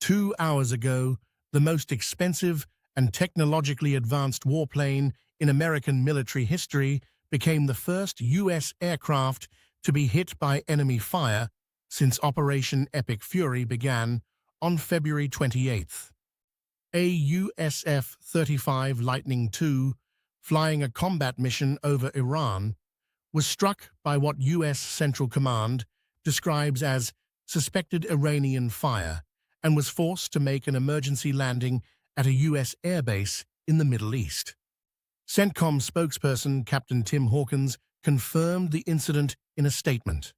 2 hours ago, the most expensive and technologically advanced warplane in American military history became the first U.S. aircraft to be hit by enemy fire since Operation Epic Fury began on February 28th. A US F-35 Lightning II, flying a combat mission over Iran, was struck by what U.S. Central Command describes as suspected Iranian fire and was forced to make an emergency landing at a U.S. airbase in the Middle East. CENTCOM spokesperson Captain Tim Hawkins confirmed the incident in a statement.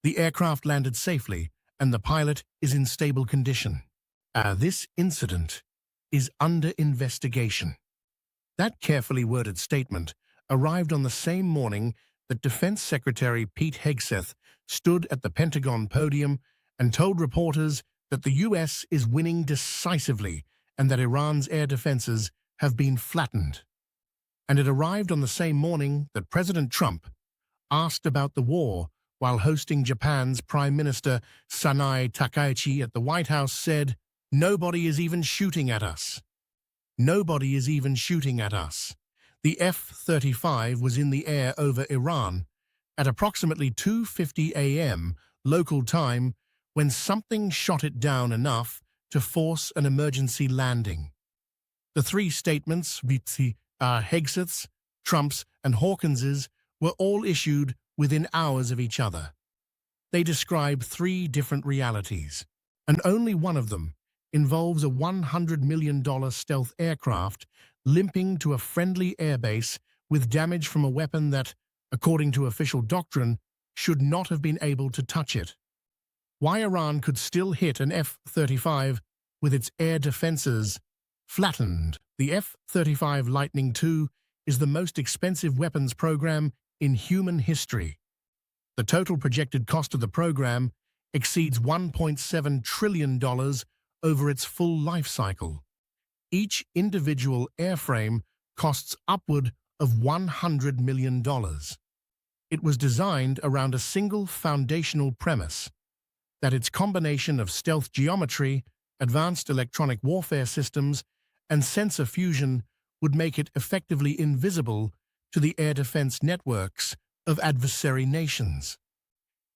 The aircraft landed safely and the pilot is in stable condition. This incident is under investigation. That carefully worded statement arrived on the same morning that Defense Secretary Pete Hegseth stood at the Pentagon podium and told reporters that the U.S. is winning decisively and that Iran's air defenses have been flattened. And it arrived on the same morning that President Trump, asked about the war while hosting Japan's Prime Minister Sanae Takaichi at the White House, said, "Nobody is even shooting at us. Nobody is even shooting at us." The F-35 was in the air over Iran at approximately 2:50 a.m. local time when something shot it down enough to force an emergency landing. The three statements, Hegseth's, Trump's, and Hawkins's, were all issued within hours of each other. They describe three different realities, and only one of them involves a $100 million stealth aircraft limping to a friendly airbase with damage from a weapon that, according to official doctrine, should not have been able to touch it. Why Iran could still hit an F-35 with its air defenses flattened. The F-35 Lightning II is the most expensive weapons program in human history. The total projected cost of the program exceeds $1.7 trillion over its full life cycle. Each individual airframe costs upward of $100 million. It was designed around a single foundational premise, that its combination of stealth geometry, advanced electronic warfare systems, and sensor fusion would make it effectively invisible to the air defense networks of adversary nations.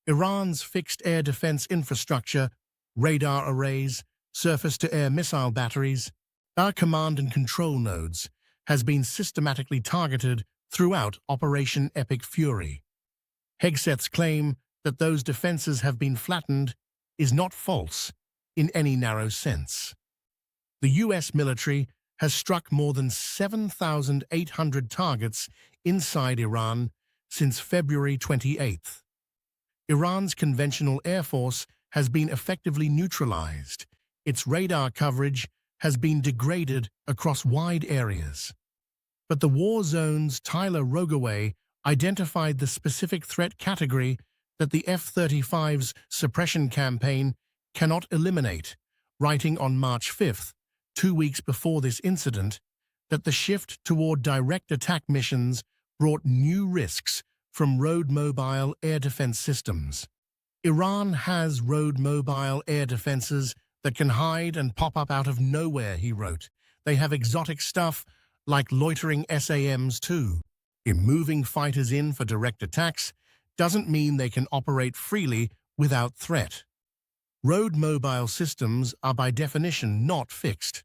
Iran's fixed air defense infrastructure, radar arrays, surface-to-air missile batteries, our command and control nodes, has been systematically targeted throughout Operation Epic Fury. Hegseth's claim that those defenses have been flattened is not false in any narrow sense. The U.S. military has struck more than 7,800 targets inside Iran since February 28th. Iran's conventional air force has been effectively neutralized. Its radar coverage has been degraded across wide areas. But the war zone's Tyler Rogaway identified the specific threat category that the F-35's suppression campaign cannot eliminate, writing on March 5th, 2 weeks before this incident, that the shift toward direct attack missions brought new risks from road-mobile air defense systems. Iran has road-mobile air defenses that can hide and pop up out of nowhere, he wrote. They have exotic stuff like loitering SAMs too. Moving fighters in for direct attacks doesn't mean they can operate freely without threat. Road mobile systems are by definition not fixed.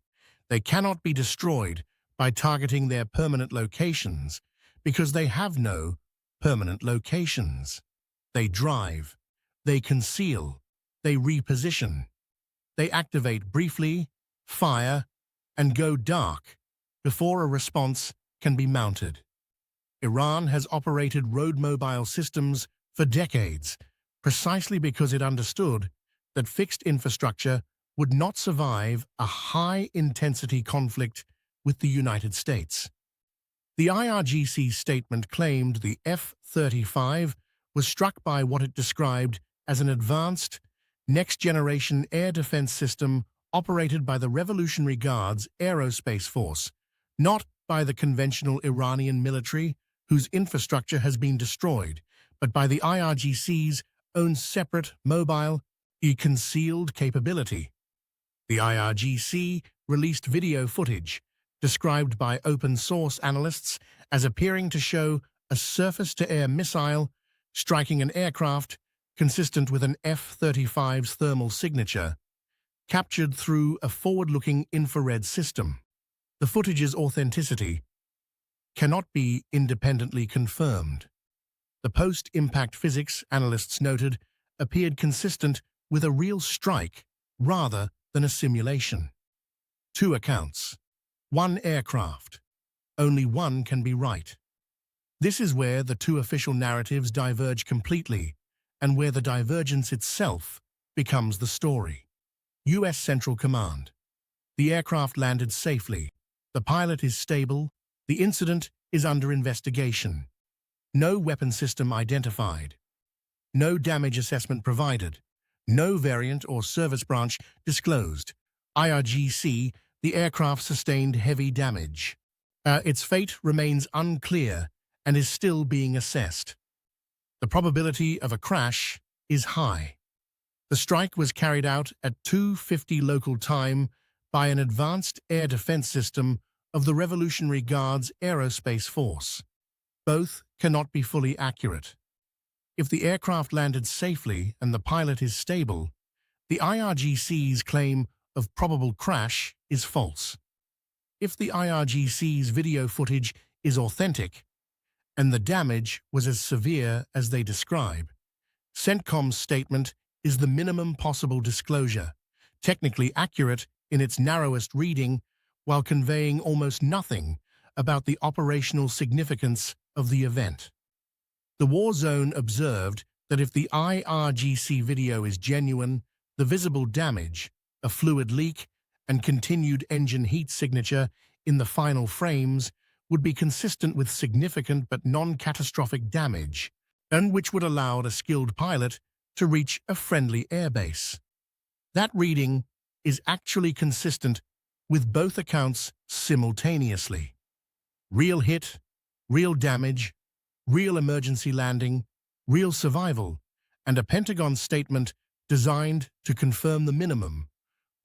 They cannot be destroyed by targeting their permanent locations because they have no permanent locations. They drive, they conceal, they reposition. They activate briefly, fire, and go dark before a response can be mounted. Iran has operated road mobile systems for decades, precisely because it understood that fixed infrastructure would not survive a high-intensity conflict with the United States. The IRGC statement claimed the F-35 was struck by what it described as an advanced, next-generation air defense system operated by the Revolutionary Guards Aerospace Force, not by the conventional Iranian military, whose infrastructure has been destroyed, but by the IRGC's own separate, mobile, concealed capability. The IRGC released video footage, described by open-source analysts as appearing to show a surface-to-air missile striking an aircraft consistent with an F-35's thermal signature, captured through a forward-looking infrared system. The footage's authenticity cannot be independently confirmed. The post-impact physics, analysts noted, appeared consistent with a real strike rather than a simulation. Two accounts. One aircraft. Only one can be right. This is where the two official narratives diverge completely, and where the divergence itself becomes the story. U.S. Central Command. The aircraft landed safely. The pilot is stable. The incident is under investigation. No weapon system identified. No damage assessment provided. No variant or service branch disclosed. IRGC, the aircraft sustained heavy damage. Its fate remains unclear and is still being assessed. The probability of a crash is high. The strike was carried out at 2:50 local time by an advanced air defense system of the Revolutionary Guards Aerospace Force. Both cannot be fully accurate. If the aircraft landed safely and the pilot is stable, the IRGC's claim of probable crash is false. If the IRGC's video footage is authentic, and the damage was as severe as they describe, CENTCOM's statement is the minimum possible disclosure, technically accurate in its narrowest reading, while conveying almost nothing about the operational significance of the event. The war zone observed that if the IRGC video is genuine, the visible damage, a fluid leak, and continued engine heat signature in the final frames would be consistent with significant but non-catastrophic damage, and which would allow a skilled pilot to reach a friendly airbase. That reading is actually consistent with both accounts simultaneously. Real hit, real damage, real emergency landing, real survival, and a Pentagon statement designed to confirm the minimum,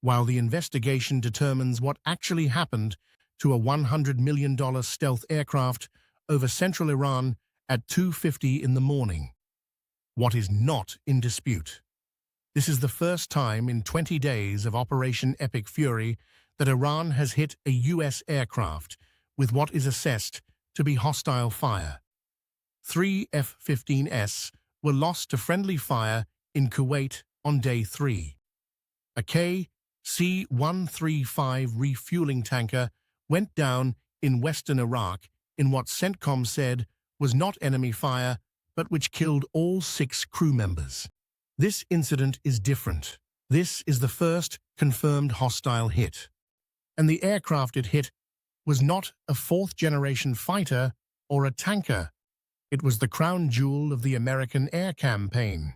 while the investigation determines what actually happened to a $100 million stealth aircraft over central Iran at 2:50 in the morning. What is not in dispute? This is the first time in 20 days of Operation Epic Fury that Iran has hit a U.S. aircraft with what is assessed to be hostile fire. 3 F-15s were lost to friendly fire in Kuwait on day 3. A KC-135 refueling tanker went down in western Iraq in what CENTCOM said was not enemy fire, but which killed all 6 crew members. This incident is different. This is the first confirmed hostile hit. And the aircraft it hit was not a 4th-generation fighter or a tanker. It was the crown jewel of the American air campaign.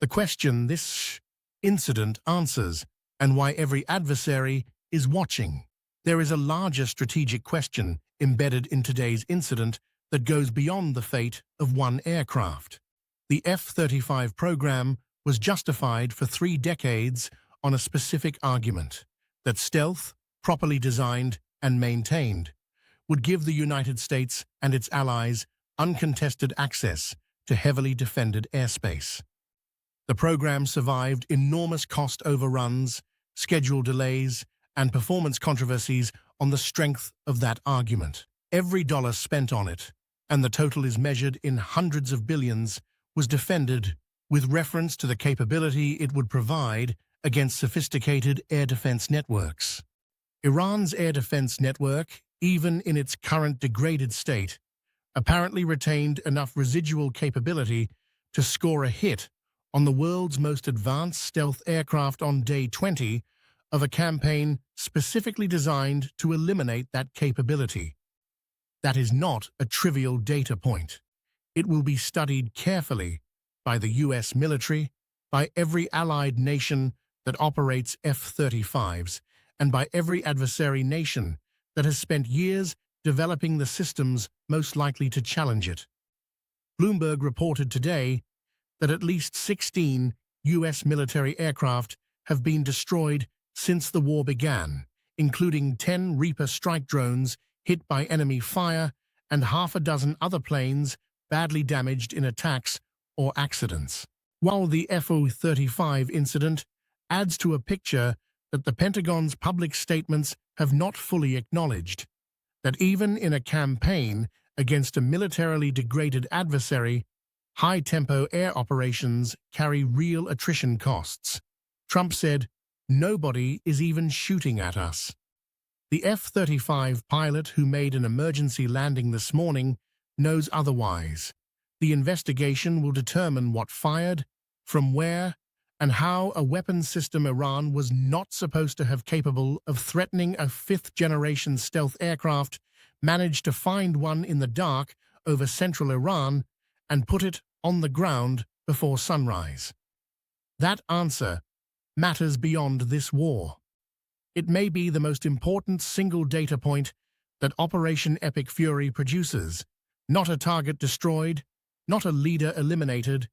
The question this incident answers, and why every adversary is watching. There is a larger strategic question embedded in today's incident that goes beyond the fate of one aircraft. The F-35 program was justified for 3 decades on a specific argument that stealth, properly designed and maintained, would give the United States and its allies uncontested access to heavily defended airspace. The program survived enormous cost overruns, schedule delays, and performance controversies on the strength of that argument. Every dollar spent on it, and the total is measured in hundreds of billions, was defended with reference to the capability it would provide against sophisticated air defense networks. Iran's air defense network, even in its current degraded state, apparently retained enough residual capability to score a hit on the world's most advanced stealth aircraft on day 20 of a campaign specifically designed to eliminate that capability. That is not a trivial data point. It will be studied carefully by the U.S. military, by every allied nation that operates F-35s, and by every adversary nation that has spent years developing the systems most likely to challenge it. Bloomberg reported today that at least 16 U.S. military aircraft have been destroyed since the war began, including 10 Reaper strike drones hit by enemy fire and half a dozen other planes badly damaged in attacks or accidents. While the F-35 incident adds to a picture that the Pentagon's public statements have not fully acknowledged, that even in a campaign against a militarily degraded adversary, high-tempo air operations carry real attrition costs. Trump said, "Nobody is even shooting at us." The F-35 pilot who made an emergency landing this morning knows otherwise. The investigation will determine what fired, from where, and how a weapons system Iran was not supposed to have capable of threatening a fifth-generation stealth aircraft managed to find one in the dark over central Iran and put it on the ground before sunrise. That answer matters beyond this war. It may be the most important single data point that Operation Epic Fury produces, not a target destroyed, not a leader eliminated,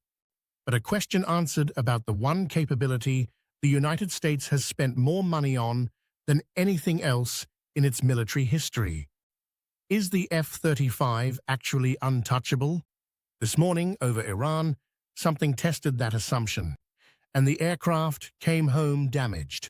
but a question answered about the one capability the United States has spent more money on than anything else in its military history. Is the F-35 actually untouchable? This morning, over Iran, something tested that assumption, and the aircraft came home damaged.